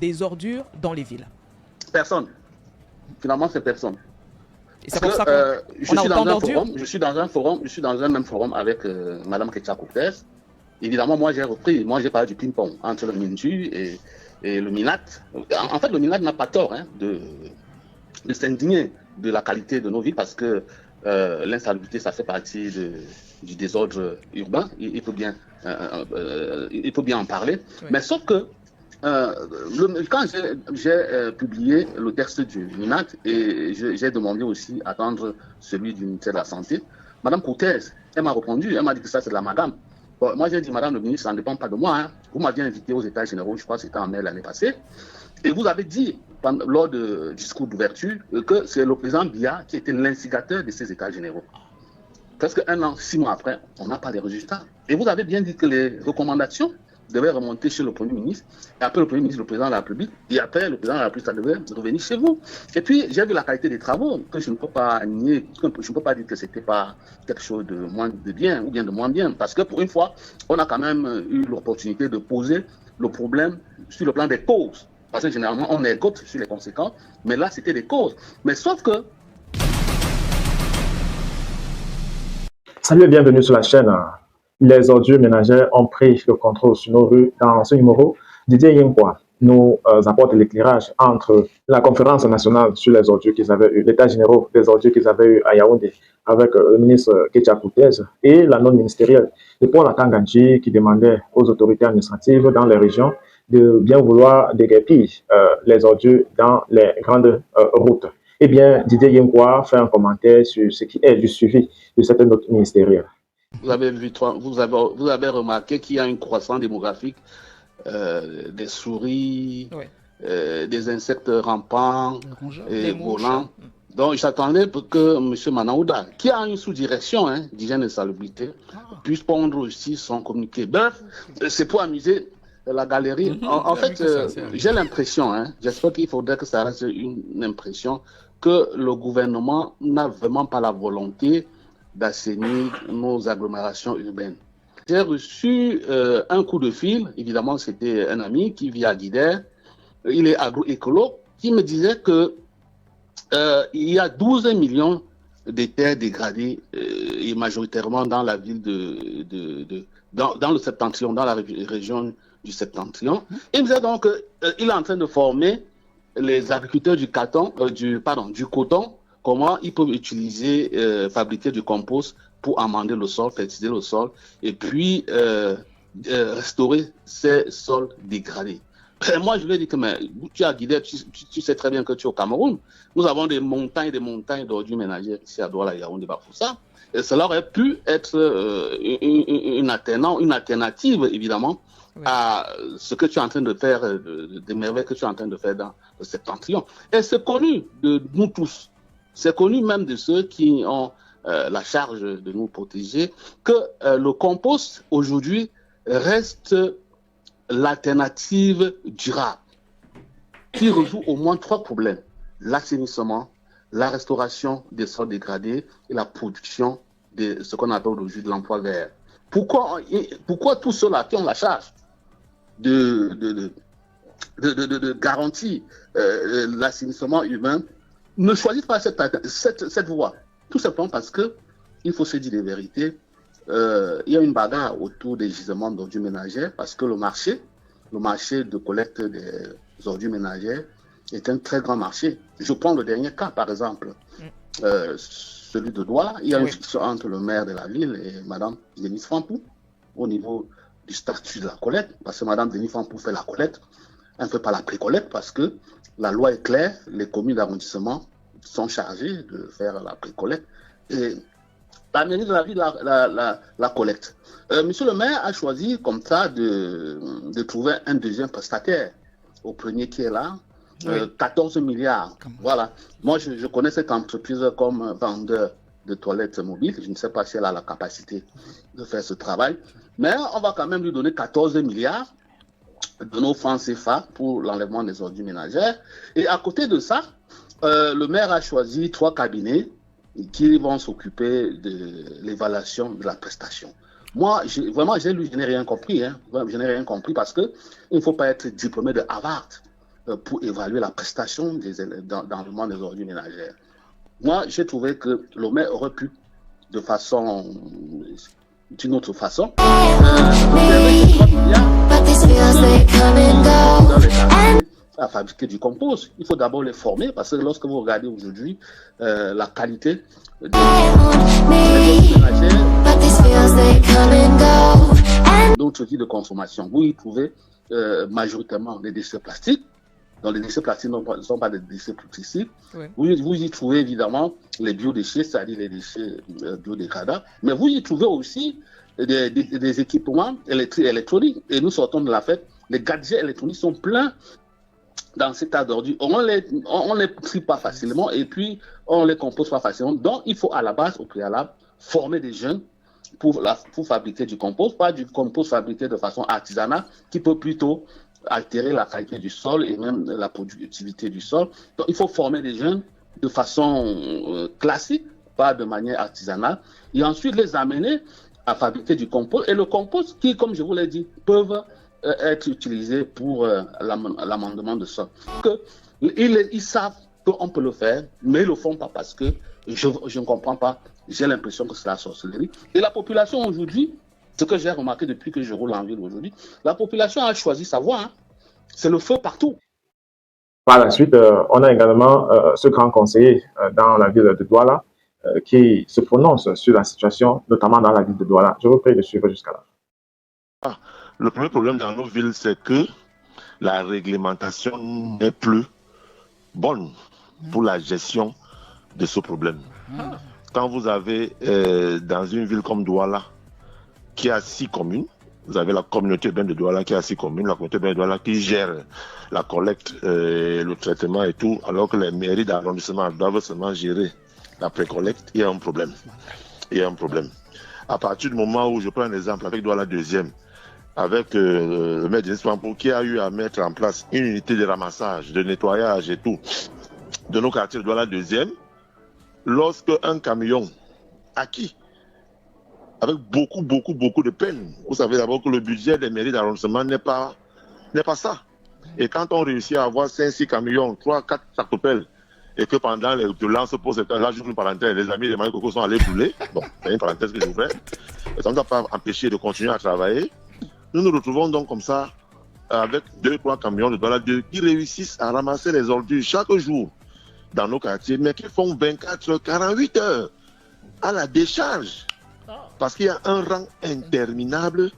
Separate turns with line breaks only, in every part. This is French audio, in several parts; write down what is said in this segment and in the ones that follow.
des ordures dans les villes?
Personne. Finalement, c'est personne.
Et c'est pour ça qu'on a autant d'ordures.
Je suis dans un même forum avec Madame Ketia Coutez. Évidemment, moi, j'ai parlé du ping-pong entre le MINJU et le MINAT. En fait, le MINAT n'a pas tort de s'indigner de la qualité de nos villes parce que l'insalubrité, ça fait partie du désordre urbain. Il faut bien en parler. Oui. Mais sauf que quand j'ai publié le texte du MINAT et j'ai demandé aussi à attendre celui du ministère de la Santé, Madame Coutez, elle m'a répondu, elle m'a dit que ça c'est de la madame. Bon, moi j'ai dit, Madame le ministre, ça ne dépend pas de moi. Hein. Vous m'aviez invité aux États généraux, je crois que c'était en mai l'année passée, et vous avez dit lors du discours d'ouverture que c'est le président Biya qui était l'instigateur de ces États généraux. Presque 1 an, 6 mois après, on n'a pas les résultats. Et vous avez bien dit que les recommandations devaient remonter chez le Premier ministre, et après le Premier ministre, le Président de la République, et après le Président de la République, ça devait revenir chez vous. Et puis, j'ai vu la qualité des travaux, que je ne peux pas nier, je ne peux pas dire que c'était pas quelque chose de moins de bien, ou bien de moins bien, parce que pour une fois, on a quand même eu l'opportunité de poser le problème sur le plan des causes. Parce que généralement, on écoute sur les conséquences, mais là, c'était des causes. Mais sauf que...
Salut et bienvenue sur la chaîne. Les ordures ménagères ont pris le contrôle sur nos rues. Dans ce numéro, Didier Yenkwa nous apporte l'éclairage entre la conférence nationale sur les ordures qu'ils avaient eu, l'état général des ordures qu'ils avaient eu à Yaoundé avec le ministre Ketia Coutez et la non ministérielle de Paul Akanganji qui demandait aux autorités administratives dans les régions de bien vouloir déguerpir les ordures dans les grandes routes. Eh bien, Didier Yenkwa fait un commentaire sur ce qui est du suivi de cette note ministérielle.
Vous avez remarqué qu'il y a une croissance démographique des souris, oui. Des insectes rampants et volants. Donc, j'attendais que M. Manaouda, qui a une sous-direction d'hygiène et salubrité, puisse prendre aussi son communiqué. Bref, c'est pour amuser la galerie. En fait, j'ai l'impression, j'espère qu'il faudrait que ça reste une impression, que le gouvernement n'a vraiment pas la volonté d'assainir nos agglomérations urbaines. J'ai reçu un coup de fil, évidemment c'était un ami qui vit à Guider, il est agroécolo, qui me disait que il y a 12 millions de terres dégradées, et majoritairement dans la ville dans le Septentrion, dans la région du Septentrion. Il me disait donc qu'il est en train de former les agriculteurs du coton, comment ils peuvent utiliser, fabriquer du compost pour amender le sol, fertiliser le sol, et puis restaurer ces sols dégradés. Et moi, je lui ai dit que tu as Guidé, tu sais très bien que tu es au Cameroun. Nous avons des montagnes d'ordures ménagères ici à Douala, Yaoundé, Bafoussa. Et cela aurait pu être une alternative, évidemment, oui, à ce que tu es en train de faire, des merveilles que tu es en train de faire dans le Septentrion. Et c'est connu de nous tous. C'est connu même de ceux qui ont la charge de nous protéger, que le compost, aujourd'hui, reste l'alternative durable qui résout au moins 3 problèmes. L'assainissement, la restauration des sols dégradés et la production de ce qu'on appelle aujourd'hui de l'emploi vert. Pourquoi tous ceux-là qui ont la charge de garantir l'assainissement humain ne choisissent pas cette voie? Tout simplement parce que il faut se dire les vérités. Il y a une bagarre autour des gisements d'ordures ménagères parce que le marché de collecte des ordures ménagères est un très grand marché. Je prends le dernier cas, par exemple, celui de Douala. Il y a une discussion entre le maire de la ville et Mme Denise Fampou au niveau du statut de la collecte, parce que Mme Denise Fampou fait la collecte, elle ne fait pas la pré-collecte parce que la loi est claire, les communes d'arrondissement sont chargées de faire la pré-collecte et la mairie de la ville la collecte. Monsieur le maire a choisi comme ça de trouver un deuxième prestataire au premier qui est là, 14 milliards. Voilà. Moi, je connais cette entreprise comme vendeur de toilettes mobiles. Je ne sais pas si elle a la capacité de faire ce travail, mais on va quand même lui donner 14 milliards de nos francs CFA pour l'enlèvement des ordures ménagères. Et à côté de ça, le maire a choisi 3 cabinets qui vont s'occuper de l'évaluation de la prestation. Moi, j'ai lu, je n'ai rien compris. Je n'ai rien compris parce qu'il ne faut pas être diplômé de Harvard pour évaluer la prestation dans le monde des ordures ménagères. Moi, j'ai trouvé que l'OME aurait pu, d'une autre façon, à fabriquer du compost. Il faut d'abord les former parce que lorsque vous regardez aujourd'hui la qualité des d'autres types de consommation, vous y trouvez majoritairement des déchets plastiques. Donc les déchets plastiques ne sont pas des déchets toxiques. Oui. Vous y trouvez évidemment les biodéchets, c'est-à-dire les déchets biodégradables, mais vous y trouvez aussi des équipements électroniques. Et nous sortons de la fête, les gadgets électroniques sont pleins dans cet tas d'ordures. On les trie pas facilement et puis on les compose pas facilement. Donc il faut à la base, au préalable, former des jeunes pour fabriquer du compost, pas du compost fabriqué de façon artisanale qui peut plutôt altérer la qualité du sol et même la productivité du sol. Donc il faut former des jeunes de façon classique, pas de manière artisanale, et ensuite les amener à fabriquer du compost. Et le compost qui, comme je vous l'ai dit, peuvent être utilisés pour l'amendement de sol. Ils savent qu'on peut le faire, mais ils ne le font pas parce que je ne comprends pas. J'ai l'impression que c'est la sorcellerie. Et la population aujourd'hui, ce que j'ai remarqué depuis que je roule en ville aujourd'hui, la population a choisi sa voie. Hein. C'est le feu partout.
Par la suite, on a également ce grand conseiller dans la ville de Douala qui se prononce sur la situation, notamment dans la ville de Douala. Je vous prie de suivre jusqu'à là.
Le premier problème dans nos villes, c'est que la réglementation n'est plus bonne pour la gestion de ce problème. Quand vous avez dans une ville comme Douala, qui a 6 communes, vous avez la communauté urbaine de Douala qui a 6 communes, la communauté urbaine de Douala qui gère la collecte, le traitement et tout, alors que les mairies d'arrondissement doivent seulement gérer la pré-collecte, il y a un problème. À partir du moment où je prends un exemple avec Douala 2e, avec le maire de Nispampo qui a eu à mettre en place une unité de ramassage, de nettoyage et tout, de nos quartiers de Douala 2e, lorsque un camion acquis, avec beaucoup de peine. Vous savez d'abord que le budget des mairies d'arrondissement n'est pas ça. Et quand on réussit à avoir 5-6 camions, 3-4 tractopelles, et que pendant les violences pour cette là, j'ouvre une parenthèse, les amis de Marie Coco sont allés brûler, bon, c'est une parenthèse que j'ouvrais, ça ne nous a pas empêché de continuer à travailler. Nous nous retrouvons donc comme ça, avec 2-3 camions de Douala 2 qui réussissent à ramasser les ordures chaque jour dans nos quartiers, mais qui font 24-48 heures à la décharge. Parce qu'il y a un rang interminable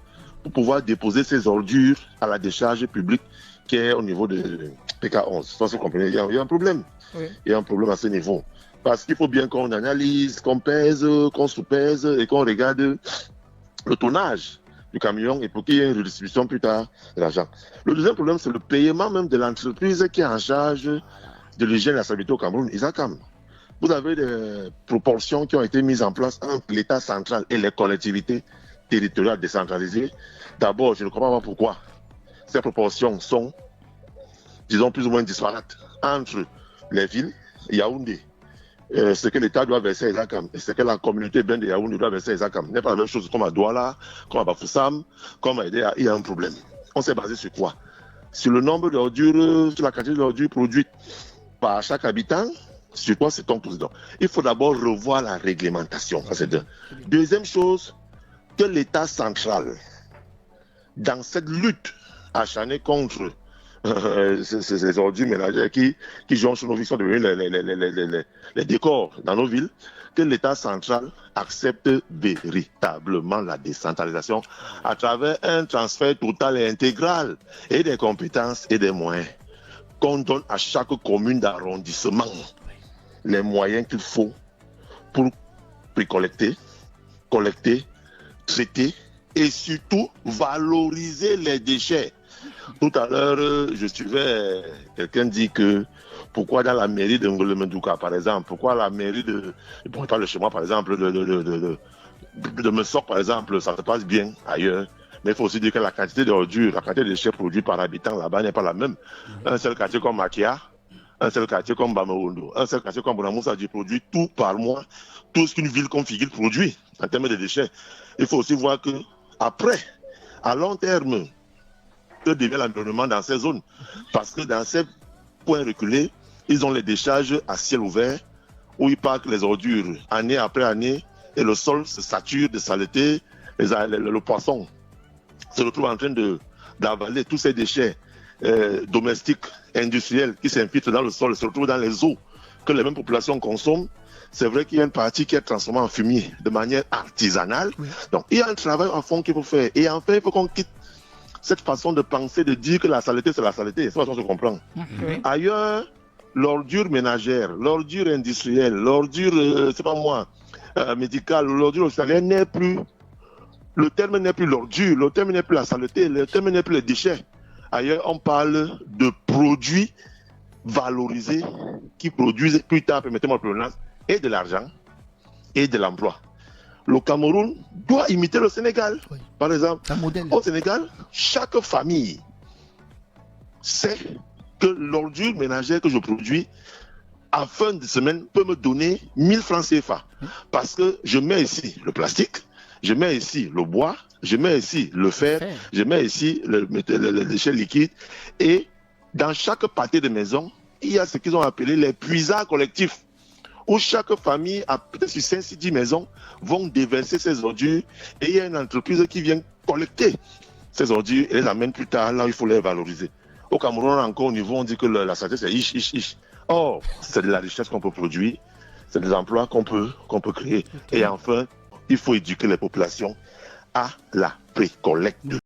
pour pouvoir déposer ces ordures à la décharge publique qui est au niveau de PK11. Ça, vous comprenez, il y a un problème. Oui. Il y a un problème à ce niveau. Parce qu'il faut bien qu'on analyse, qu'on pèse, qu'on sous-pèse et qu'on regarde le tonnage du camion et pour qu'il y ait une redistribution plus tard de l'argent. Le deuxième problème, c'est le paiement même de l'entreprise qui est en charge de l'hygiène et la salubrité au Cameroun, ISACAM. Vous avez des proportions qui ont été mises en place entre l'État central et les collectivités territoriales décentralisées. D'abord, je ne comprends pas pourquoi ces proportions sont, disons, plus ou moins disparates entre les villes, Yaoundé, ce que l'État doit verser à ISACAM et ce que la communauté urbaine de Yaoundé doit verser à ISACAM. Ce n'est pas la même chose comme à Douala, comme à Bafoussam, comme à Edea. Il y a un problème. On s'est basé sur quoi? Sur le nombre d'ordures, sur la quantité d'ordures produites par chaque habitant. Sur quoi c'est ton président? Il faut d'abord revoir la réglementation. Ça, c'est deux. Deuxième chose, que l'État central, dans cette lutte acharnée contre ces ordures ménagères qui jonchent sur nos villes, sont devenus les décors dans nos villes, que l'État central accepte véritablement la décentralisation à travers un transfert total et intégral et des compétences et des moyens qu'on donne à chaque commune d'arrondissement les moyens qu'il faut pour précollecter, collecter, traiter et surtout valoriser les déchets. Tout à l'heure, je suivais quelqu'un dit que pourquoi dans la mairie de Ngolomendouka, par exemple, pourquoi la mairie de, bon, pas le chez moi, par exemple, de Messok, par exemple, ça se passe bien ailleurs. Mais il faut aussi dire que la quantité d'ordures, la quantité de déchets produits par habitant là-bas n'est pas la même. Un seul quartier comme Makia, un seul quartier comme Bamaondo, un seul quartier comme Bonamoussa produit tout par mois, tout ce qu'une ville comme Figuil produit en termes de déchets. Il faut aussi voir que après, à long terme, que devient l'environnement dans ces zones. Parce que dans ces point reculé, ils ont les décharges à ciel ouvert où ils parquent les ordures année après année et le sol se sature de saleté. Le poisson se retrouve en train d'avaler tous ces déchets domestiques, industriels qui s'infiltrent dans le sol, se retrouvent dans les eaux que les mêmes populations consomment. C'est vrai qu'il y a une partie qui est transformée en fumier de manière artisanale. Oui. Donc, il y a un travail à fond qu'il faut faire. Et enfin, il faut qu'on quitte cette façon de penser, de dire que la saleté, c'est la saleté. C'est façon de comprendre. Oui. Ailleurs, l'ordure ménagère, l'ordure industrielle, l'ordure, c'est pas moi, médicale, l'ordure hospitalière n'est plus. Le terme n'est plus l'ordure, le terme n'est plus la saleté, le terme n'est plus les déchets. Ailleurs, on parle de produits valorisés qui produisent plus tard, permettez-moi le prononcer, et de l'argent et de l'emploi. Le Cameroun doit imiter le Sénégal. Oui. Par exemple, au Sénégal, chaque famille sait que l'ordure ménagère que je produis à fin de semaine peut me donner 1000 francs CFA. Parce que je mets ici le plastique, je mets ici le bois, je mets ici le fer, je mets ici le déchet liquide. Et dans chaque pâté de maison, il y a ce qu'ils ont appelé les puisards collectifs, où chaque famille, à peut-être sur 5-10 maisons, vont déverser ces ordures et il y a une entreprise qui vient collecter ces ordures et les amène plus tard là où il faut les valoriser. Au Cameroun, encore au niveau, on dit que la santé c'est ish. Or, c'est de la richesse qu'on peut produire, c'est des emplois qu'on peut créer. Okay. Et enfin, il faut éduquer les populations à la pré-collecte.